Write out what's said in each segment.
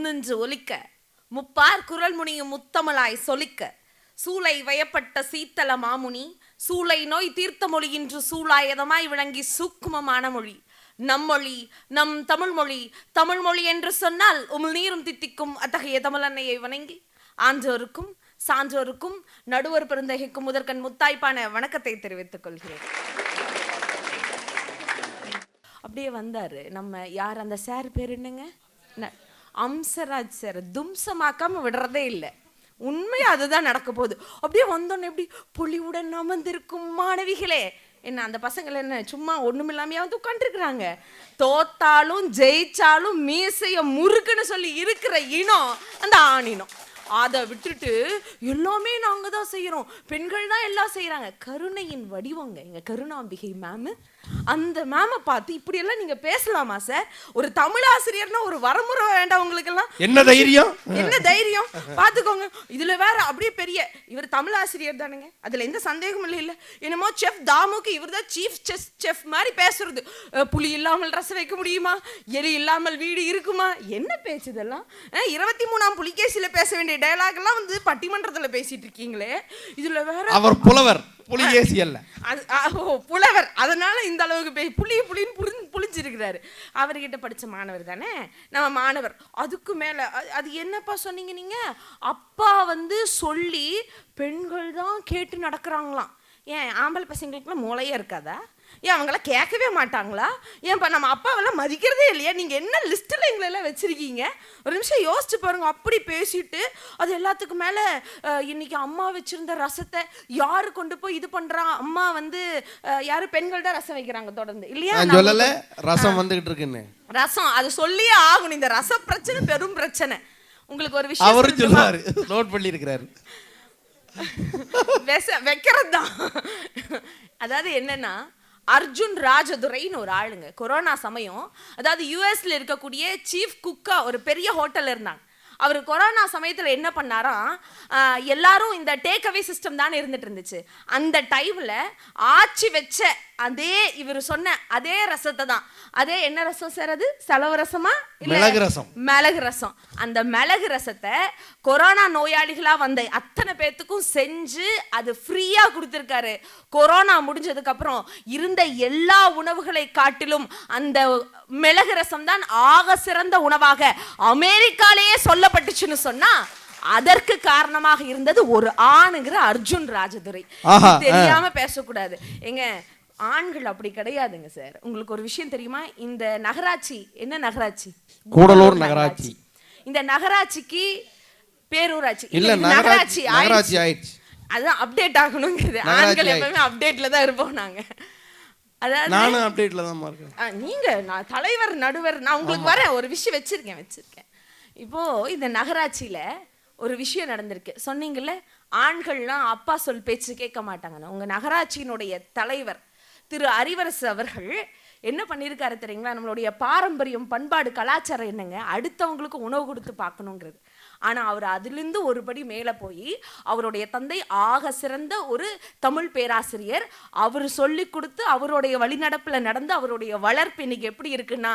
முன்னின்று ஒலிக்க முப்பார் குரல் முனியும் முத்தமலாய் சொலிக்க சூளை வயப்பட்ட சீத்தல மாமுனி சூளை நோய் தீர்த்த மொழி இன்று சூளாயதமாய் விளங்கி சூக்குமமான மொழி நம்மொழி நம் தமிழ்மொழி தமிழ்மொழி என்று சொன்னால் உமிழ் நீரும் தித்திக்கும் அத்தகைய தமிழன்னையை வணங்கி ஆன்றோருக்கும் சான்றோருக்கும் நடுவர் பெருந்தகைக்கும் முதற்கண் முத்தாய்ப்பான வணக்கத்தை தெரிவித்துக் கொள்கிறேன். அப்படியே வந்தாரு நம்ம யார் அந்த சார் பேர் என்னங்க, அம்சராஜ் சார். தும்சமாக்காம விடுறதே இல்லை. உண்மையா அதுதான் நடக்க போகுது. அப்படியே வந்தோன்னு எப்படி பொலிவுடன் அமர்ந்திருக்கும் மாணவிகளே, என்ன அந்த பசங்களை என்ன சும்மா ஒண்ணுமில்லாமையா வந்து உட்காந்துருக்குறாங்க. தோத்தாலும் ஜெயிச்சாலும் மீசைய முறுக்குன்னு சொல்லி இருக்கிற இனம் அந்த ஆணினம். அதை விட்டுட்டு எல்லாமே நாங்க தான் செய்யறோம், பெண்கள் தான் எல்லாம் செய்யறாங்க. கருணையின் வடிவங்க எங்க கருணாம்பிகை மேம். அந்த மேம பார்த்து இப்படி எல்லாம் நீங்க பேசலாமா சார்? ஒரு தமிழ் ஆசிரியர்னா ஒரு வரமுறை வேண்டாம் உங்களுக்கு எல்லாம்? என்ன தைரியம், என்ன தைரியம் பாத்துக்கோங்க. இதுல வேற அப்படியே பெரிய இவர் தமிழ் ஆசிரியர் தானுங்க, அதுல எந்த சந்தேகமும் இல்லை. என்னமோ செஃப் தாமுக்கு இவர் தான் சீஃப் செஃப் மாதிரி பேசுறது. புலி இல்லாமல் ரசம் வைக்க முடியுமா, எலி இல்லாமல் வீடு இருக்குமா, என்ன பேச்சு இதெல்லாம்? 23ஆம் புலிகேசியில பேச வேண்டிய டயலாக் எல்லாம் வந்து பட்டிமன்றத்துல பேசிட்டு இருக்கீங்களே. இதுல வேற அவர் புலவர், புலிகேசி அல்ல, புலவர். அதனால இந்த அளவுக்கு புலின்னு புளிஞ்சிருக்கிறாரு. அவர்கிட்ட படிச்ச மாணவர் தானே நம்ம மாணவர். அதுக்கு மேல அது என்னப்பா சொன்னீங்க நீங்க? அப்பா வந்து சொல்லி பெண்கள் தான் கேட்டு நடக்கிறாங்களாம். ஏன் ஆம்பளை பசங்களுக்குலாம் மூளையே இருக்காதா? ஏன் அவங்களாம் கேட்கவே மாட்டாங்களா? ஏன்ப்பா நம்ம அப்பாவெல்லாம் மதிக்கிறதே இல்லையா? நீங்கள் என்ன லிஸ்ட்டில் எங்களெல்லாம் வச்சுருக்கீங்க? ஒரு நிமிஷம் யோசிச்சு பாருங்க. அப்படி பேசிட்டு அது எல்லாத்துக்கும் மேலே இன்னைக்கு அம்மா வச்சுருந்த ரசத்தை யாரு கொண்டு போய் இது பண்ணுறா? அம்மா வந்து யாரு பெண்கள் தான் ரசம் வைக்கிறாங்க தொடர்ந்து இல்லையா? சொல்லலை ரசம் வந்துகிட்டு இருக்குன்னு. ரசம் அது சொல்லியே ஆகணும். இந்த ரச பிரச்சனை பெரும் பிரச்சனை. உங்களுக்கு ஒரு விஷயம் அவரு சொல்றாரு, நோட் பண்ணி இருக்கிறாரு. வைக்கிறது தான். அதாவது என்னன்னா, அர்ஜுன் ராஜதுரைன்னு ஒரு ஆளுங்க கொரோனா சமயம், அதாவது யூஎஸ்ல இருக்கக்கூடிய சீஃப் குக்கா ஒரு பெரிய ஹோட்டல்ல இருந்தாங்க. அவர் கொரோனா சமயத்தில் என்ன பண்ணாராம், எல்லாரும் இந்த டேக் அவே சிஸ்டம் தானே இருந்துட்டு இருந்துச்சு. அந்த டைம்ல ஆச்சி வச்ச அதே இவர் சொன்ன அதே ரசத்தை தான், அதே என்ன ரசம் சார் அது, செலவு ரசமா மிளகு ரசம், மிளகு ரசம். அந்த மிளகு ரசத்தை கொரோனா நோயாளிகளா வந்த அத்தனை பேத்துக்கும் செஞ்சு அது ஃப்ரீயா கொடுத்திருக்காரு. கொரோனா முடிஞ்சதுக்கு அப்புறம் இருந்த எல்லா உணவுகளை காட்டிலும் அந்த மிளகு ரசம் தான் ஆக சிறந்த உணவாக அமெரிக்காலேயே சொல்லப்பட்டுச்சுன்னு சொன்னா அதற்கு காரணமாக இருந்தது ஒரு ஆணுங்கிற அர்ஜுன் ராஜதுரை. தெரியாம பேசக்கூடாது எங்க. ஆண்கள் அப்படி கிடையாதுங்க சார். உங்களுக்கு ஒரு விஷயம் தெரியுமா? இந்த நகராட்சி என்ன நகராட்சி? கூடலூர் நகராட்சி. இந்த நகராட்சிக்கு பேரூராட்சி இல்ல, நகராட்சி ஆயிடுச்சு. அதான் அப்டேட் ஆகணுங்கிறது. ஆண்கள் எப்பவுமே அப்டேட்ல தான் இருப்போம் நாங்க. அதாவது நானும் அப்டேட்ல தான் இருக்கேன். நீங்க நான் தலைவர் நடுவர். நான் உங்களுக்கு வர ஒரு விஷயம் வச்சிருக்கேன். இப்போ இந்த நகராட்சியில ஒரு விஷயம் நடந்திருக்கு. சொன்னீங்கல்ல ஆண்கள்லாம் அப்பா சொல் பேச்சு கேட்க மாட்டாங்கன்னு. உங்க நகராட்சியினுடைய தலைவர் திரு அறிவரசு அவர்கள் என்ன பண்ணியிருக்காரு தெரியுங்களா? நம்மளுடைய பாரம்பரியம் பண்பாடு கலாச்சாரம் என்னங்க, அடுத்தவங்களுக்கு உணவு கொடுத்து பார்க்கணுங்கிறது. ஆனால் அவர் அதிலிருந்து ஒருபடி மேலே போய் அவருடைய தந்தை ஆக சிறந்த ஒரு தமிழ் பேராசிரியர், அவர் சொல்லி கொடுத்து அவருடைய வழிநடப்பில் நடந்து அவருடைய வளர்ப்பு இன்னைக்கு எப்படி இருக்குன்னா,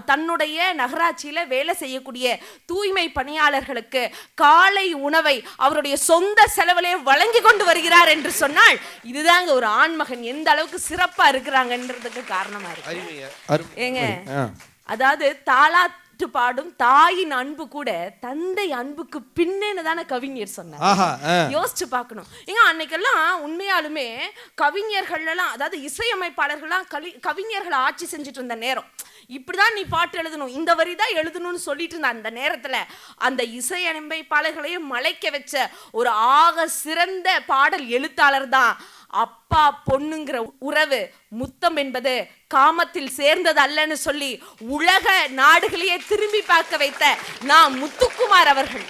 தன்னுடைய நகராட்சியில் வேலை செய்யக்கூடிய தூய்மை பணியாளர்களுக்கு காலை உணவை அவருடைய சொந்த செலவிலே வழங்கி கொண்டு வருகிறார் என்று சொன்னால் இதுதாங்க ஒரு ஆண்மகன் எந்த அளவுக்கு சிறப்பாக இருக்கிறாங்கன்றதுக்கு காரணமாக இருக்கு. ஏங்க அதாவது தாலாட்டு பாடும் தாயின் அன்பு கூட தந்தை அன்புக்கு பின்னேன்னு தானே கவிஞர் சொன்னார். யோசிச்சு பார்க்கணும். ஏங்க அன்னைக்கெல்லாம் உண்மையாலுமே கவிஞர்கள்லாம், அதாவது இசையமைப்பாளர்கள்லாம் கவிஞர்களை ஆட்சி செஞ்சுட்டு இருந்த நேரம். இப்படிதான் நீ பாட்டு எழுதணும், இந்த வரி தான் எழுதணும்னு சொல்லிட்டு இருந்த அந்த நேரத்துல அந்த இசையமைப்பாளர்களையும் மலைக்க வச்ச ஒரு ஆக சிறந்த பாடல் எழுத்தாளர் தான் அப்பா பொண்ணுங்கிற உறவு முத்தம் என்பது காமத்தில் சேர்ந்தது அல்லன்னு சொல்லி உலக நாடுகளையே திரும்பி பார்க்க வைத்த நான் முத்துக்குமார் அவர்கள்.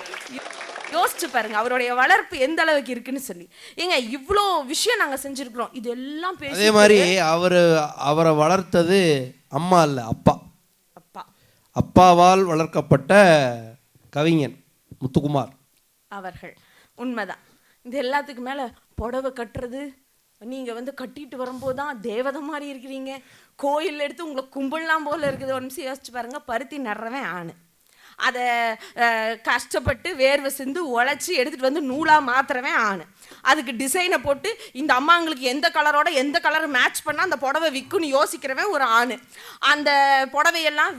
யோசிச்சு பாருங்க அவருடைய வளர்ப்பு எந்த அளவுக்கு இருக்குன்னு சொல்லி. ஏங்க இவ்வளோ விஷயம் நாங்க செஞ்சிருக்கிறோம். இதெல்லாம் பேசி அதே மாதிரி அவரை வளர்த்தது அம்மா இல்ல, அப்பா. அப்பாவால் வளர்க்கப்பட்ட கவிஞன் முத்துக்குமார் அவர்கள். உண்மைதான். இது எல்லாத்துக்கு மேல புடவை கட்டுறது, நீங்க வந்து கட்டிட்டு வரும்போதுதான் தேவதை மாதிரி இருக்கிறீங்க, கோயில் எடுத்து உங்களை கும்பிடலாம் போல இருக்குது. ஒரு நிமிஷம் யோசிச்சு பாருங்க. பருத்தி நடுறவன் ஆணு, அதை கஷ்டப்பட்டு வேர்வை சிந்து உழைச்சி எடுத்துகிட்டு வந்து நூலாக மாத்திரவன் ஆண். அதுக்கு டிசைனை போட்டு இந்த அம்மாங்களுக்கு எந்த கலரோட எந்த கலர் மேட்ச் பண்ணால் அந்த புடவை விற்குன்னு யோசிக்கிறவன் ஒரு ஆண். அந்த புடவையெல்லாம்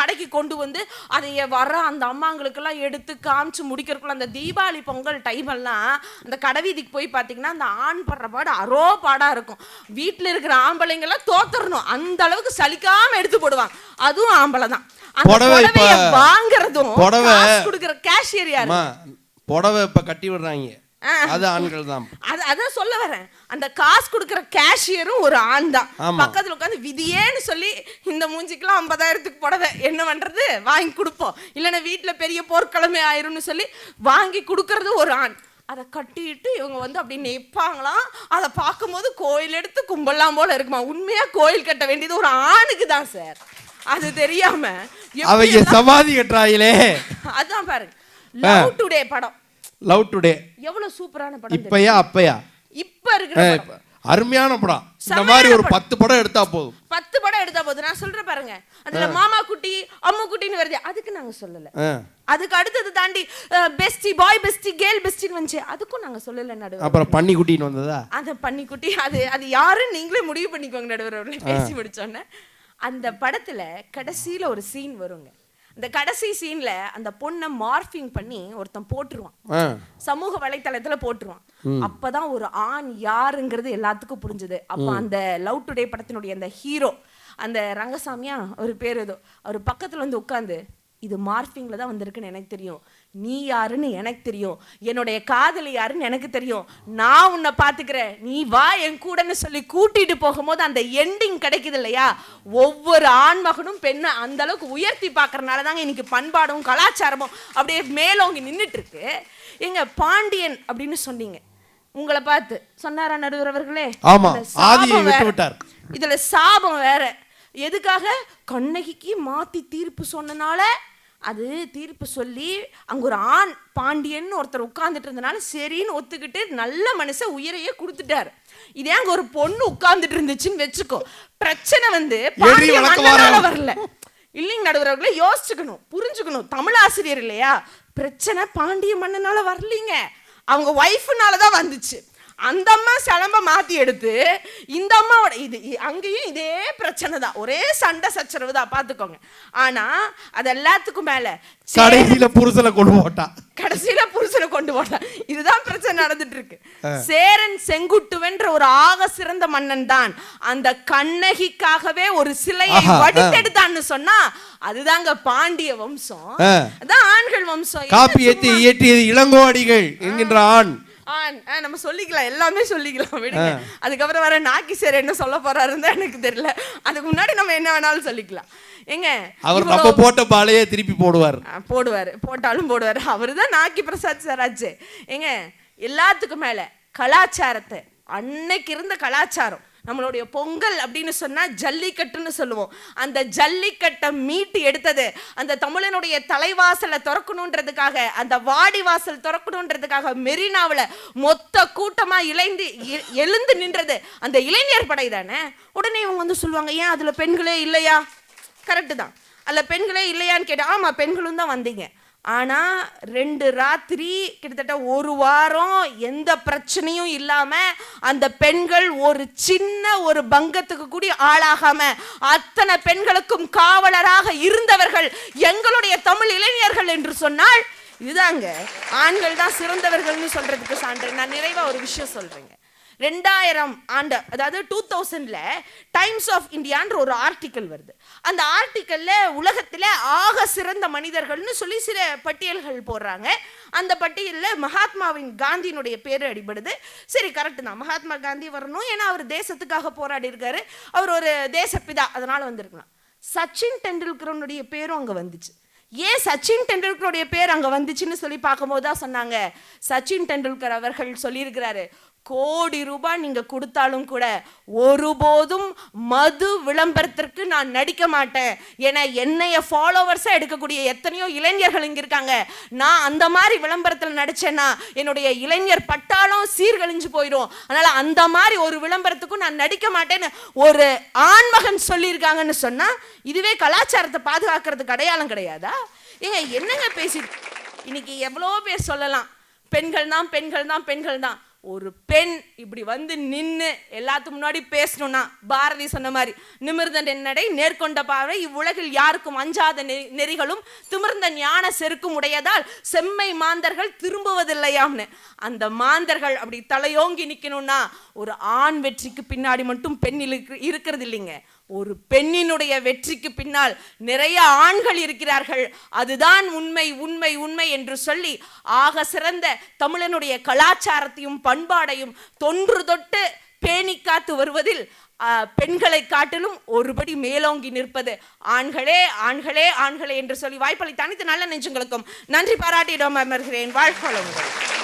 கடைக்கு கொண்டு வந்து அதை வர அந்த அம்மாங்களுக்கெல்லாம் எடுத்து காமிச்சு முடிக்கிறதுக்குள்ள அந்த தீபாவளி பொங்கல் டைமெல்லாம் அந்த கடைவீதிக்கு போய் பார்த்தீங்கன்னா அந்த ஆண் படுற பாடு அரோ பாடாக இருக்கும். வீட்டில் இருக்கிற ஆம்பளைங்கெல்லாம் தோத்துறணும் அந்த அளவுக்கு சலிக்காமல் எடுத்து போடுவாங்க. அதுவும் ஆம்பளை தான். வாங்குறதும் கொடுக்குற கேஷியர் யாரு? புடவை இப்ப கட்டி விடுறாங்க, அது ஆண்கள் தான். அதான் சொல்ல வரேன், அந்த காசு கொடுக்குற கேஷியரும் ஒரு ஆண் தான். பக்கத்துல உட்காந்து விதியேன்னு சொல்லி இந்த மூஞ்சிக்கெல்லாம் 50,000க்கு புடவை என்ன பண்றது வாங்கி கொடுப்போம், இல்லைன்னா வீட்டுல பெரிய போர்க்கிழமை ஆயிரும்னு சொல்லி வாங்கி கொடுக்கறது ஒரு ஆண். அதை கட்டிட்டு இவங்க வந்து அப்படி நெய்ப்பாங்களாம். அதை பார்க்கும்போது கோயில் எடுத்து கும்பலாம் போல இருக்குமா. உண்மையா கோயில் கட்ட வேண்டியது ஒரு ஆணுக்கு தான் சார். அது தெரியாம அவங்க சமாதி கட்டுறாங்களே. அதான் பாருங்க, லவ் டுடே படம். லவ் டுடே எவ்வளவு சூப்பரான படம். இப்பயா அப்பயா இப்ப இருக்கிற அருமையான படம். இந்த மாதிரி ஒரு 10 படம் எடுத்தா போதும். 10 படம் எடுத்தா போதும். நான் சொல்றேன் பாருங்க, அதுல மாமா குட்டி அம்மு குட்டின்னு வருது, அதுக்கு நாங்க சொல்லல. அதுக்கு அடுத்தது தாண்டி பெஸ்டி பாய் பெஸ்டி கேர்ள் பெஸ்டின்னு வந்துச்சு, அதுக்கும் நாங்க சொல்லல நடுவர். அப்புறம் பன்னி குட்டின்னு வந்ததா? அந்த பன்னி குட்டி அது யாருன்னு நீங்களே முடிவு பண்ணிக்கோங்க நடுவர். பேசி முடிச்சோன்னே அந்த படத்துல கடைசியில ஒரு சீன் வருங்க. அந்த கடைசி சீன்ல அந்த பொண்ணை மார்பிங் பண்ணி ஒருத்தன் போட்டுருவான், சமூக வலைத்தளத்துல போட்டுருவான். அப்பதான் ஒரு ஆண் யாருங்கிறது எல்லாத்துக்கும் புரிஞ்சது. அப்ப அந்த லவ் டுடே படத்தினுடைய அந்த ஹீரோ, அந்த ரங்கசாமியா ஒரு பேர் ஏதோ, அவர் பக்கத்துல வந்து உட்காந்து, இது மார்பிங்ல தான் வந்திருக்குன்னு எனக்கு தெரியும், நீ யாருன்னு எனக்கு தெரியும், என்னுடைய காதலி யாருன்னு எனக்கு தெரியும், நான் உன்னை பாத்துக்கிறேன், நீ வா என் கூடன்னு சொல்லி கூட்டிட்டு போகும்போது அந்த எண்டிங் கிடைக்குது இல்லையா. ஒவ்வொரு ஆண்மகனும் பெண்ணை அந்த அளவுக்கு உயர்த்தி பார்க்கறதுனால தாங்க இன்னைக்கு பண்பாடும் கலாச்சாரமும் அப்படியே மேலோங்கி நின்றுட்டு இருக்கு. எங்க பாண்டியன் அப்படின்னு சொன்னீங்க, உங்களை பார்த்து சொன்னாரா நடுவர் அவர்களே? இதுல சாபம் வேற. எதுக்காக? கண்ணகிக்கு மாத்தி தீர்ப்பு சொன்னனால, அது தீர்ப்பு சொல்லி அங்க ஒரு ஆண் பாண்டியன் ஒருத்தர் உட்கார்ந்துட்டு இருந்தனால சரின்னு ஒத்துக்கிட்டு நல்ல மனுஷ உயிரையே கொடுத்துட்டாரு. இதே அங்க ஒரு பொண்ணு உட்கார்ந்துட்டு இருந்துச்சுன்னு வச்சுக்கோ, பிரச்சனை வந்து வரல இல்லைங்க நடுவர்களே. யோசிச்சுக்கணும், புரிஞ்சுக்கணும், தமிழ் ஆசிரியர் இல்லையா. பிரச்சனை பாண்டிய மன்னனால வரலீங்க, அவங்க ஒய்ஃப்னாலதான் வந்துச்சு. அந்த அம்மா சிலம்ப மாத்தி எடுத்து இந்த அம்மாவோட இது அங்கேயும் இதே பிரச்சனை தான், ஒரே சண்டை சச்சரவு தான், பாத்துக்கோங்க. ஆனா அது எல்லாத்துக்கும் மேல கடைசியில புருஷனை கொண்டு போட்டா இதுதான் பிரச்சனை நடந்துட்டு இருக்கு. சேரன் செங்குட்டுவென்ற ஒரு ஆக சிறந்த மன்னன் தான் அந்த கண்ணகிக்காகவே ஒரு சிலையை வடித்தெடுத்தான்னு சொன்னா அதுதாங்க பாண்டிய வம்சம், அதான் ஆண்கள் வம்சம். காப்பி இயற்றியது இளங்கோவடிகள் என்கின்ற ஆண். நம்ம சொல்லிக்கலாம், எல்லாமே சொல்லிக்கலாம் விடுங்க. அதுக்கப்புறம் வர நாக்கி சேர் என்ன சொல்ல போறாருன்னு எனக்கு தெரியல. அதுக்கு முன்னாடி நம்ம என்ன வேணாலும் சொல்லிக்கலாம். எங்க அவர் நம்ம போட்ட பாலையே திருப்பி போடுவார், போட்டாலும் போடுவார். அவரு தான் நாக்கி பிரசாத் சார் ஆச்சு. எங்க எல்லாத்துக்கும் மேல கலாச்சாரத்தை, அன்னைக்கு இருந்த கலாச்சாரம், நம்மளுடைய பொங்கல் அப்படின்னு சொன்னா ஜல்லிக்கட்டுன்னு சொல்லுவோம். அந்த ஜல்லிக்கட்டை மீட்டு எடுத்தது அந்த தமிழனுடைய தலைவாசலை திறக்கணுன்றதுக்காக, அந்த வாடி வாசல் திறக்கணுன்றதுக்காக மெரினாவில் மொத்த கூட்டமா எழுந்து நின்றது அந்த இளைஞர் படை தானே. உடனே இவங்க வந்து சொல்லுவாங்க, ஏன் அதுல பெண்களே இல்லையா? கரெக்டு தான், அதுல பெண்களே இல்லையான்னு கேட்டா ஆமா பெண்களும் தான் வந்தீங்க. ஆனா 2 ராத்திரி கிட்டத்தட்ட 1 வாரம் எந்த பிரச்சனையும் இல்லாம அந்த பெண்கள் ஒரு சின்ன ஒரு பங்கத்துக்கு கூடி ஆளாகாம அத்தனை பெண்களுக்கும் காவலராக இருந்தவர்கள் எங்களுடைய தமிழ் இளைஞர்கள் என்று சொன்னால் இதுதாங்க ஆண்கள் தான் சிறந்தவர்கள்னு சொல்றதுக்கு சான்று. நான் நிறைவா ஒரு விஷயம் சொல்றேங்க. 2000 ஆண்டு, அதாவது 2000ல டைம்ஸ் ஆஃப் இந்தியான்ற ஒரு ஆர்டிக்கல் வருது. அந்த ஆர்டிக்கல்ல உலகத்துல ஆக சிறந்த மனிதர்கள்னு சொல்லி சில பட்டியல்கள் போடுறாங்க. அந்த பட்டியலில் மகாத்மாவின் காந்தியினுடைய பேரு அடிபடுது. சரி, கரெக்ட் தான், மகாத்மா காந்தி வரணும், ஏன்னா அவர் தேசத்துக்காக போராடி இருக்காரு, அவர் ஒரு தேசப்பிதா, அதனால வந்திருக்கலாம். சச்சின் டெண்டுல்கருடைய பேரும் அங்க வந்துச்சு. ஏன் சச்சின் டெண்டுல்கருடைய பேர் அங்க வந்துச்சுன்னு சொல்லி பார்க்கும்போது தான் சொன்னாங்க, சச்சின் டெண்டுல்கர் அவர்கள் சொல்லியிருக்கிறாரு, கோடி ரூபாய் நீங்க கொடுத்தாலும் கூட ஒருபோதும் மது விளம்பரத்திற்கு நான் நடிக்க மாட்டேன். ஏன்னா என்னைய ஃபாலோவர்ஸா எடுக்கக்கூடிய எத்தனையோ இளைஞர்கள் இங்க இருக்காங்க. நான் அந்த மாதிரி விளம்பரத்தில் நடிச்சேன்னா என்னுடைய இளைஞர் பட்டாலும் சீர்கழிஞ்சு போயிடும். அதனால அந்த மாதிரி ஒரு விளம்பரத்துக்கும் நான் நடிக்க மாட்டேன்னு ஒரு ஆண்மகன் சொல்லியிருக்காங்கன்னு சொன்னா இதுவே கலாச்சாரத்தை பாதுகாக்கிறதுக்கு அடையாளம் கிடையாதா? ஏங்க என்னங்க பேசிட்டு இன்னைக்கு எவ்வளோ பேர் சொல்லலாம் பெண்கள் தான் பெண்கள் தான் பெண்கள் தான். ஒரு பெண் இப்படி வந்து நின்று எல்லாத்துக்கு முன்னாடி பேசணும்னா பாரதி சொன்ன மாதிரி நிமிர்ந்த நென்னடை நேர்கொண்ட பார்வை இவ்வுலகில் யாருக்கும் அஞ்சாத நெறிகளும் திமிர்ந்த ஞான செருக்கும் உடையதால் செம்மை மாந்தர்கள் திரும்புவதில்லையாம்னு. அந்த மாந்தர்கள் அப்படி தலையோங்கி நிற்கணும்னா ஒரு ஆண் வெற்றிக்கு பின்னாடி மட்டும் பெண் இருக்கிறது இல்லைங்க, ஒரு பெண்ணினுடைய வெற்றிக்கு பின்னால் நிறைய ஆண்கள் இருக்கிறார்கள். அதுதான் உண்மை உண்மை உண்மை என்று சொல்லி ஆக சிறந்த தமிழனுடைய கலாச்சாரத்தையும் பண்பாடையும் தொன்று தொட்டு பேணி காத்து வருவதில் பெண்களை காட்டிலும் ஒருபடி மேலோங்கி நிற்பது ஆண்களே ஆண்களே ஆண்களே என்று சொல்லி வாய்ப்பளித்த அனைத்து நல்ல நெஞ்சங்களுக்கும் நன்றி பாராட்டியிடம் அமர்கிறேன். வாழ்க வளமுடன்.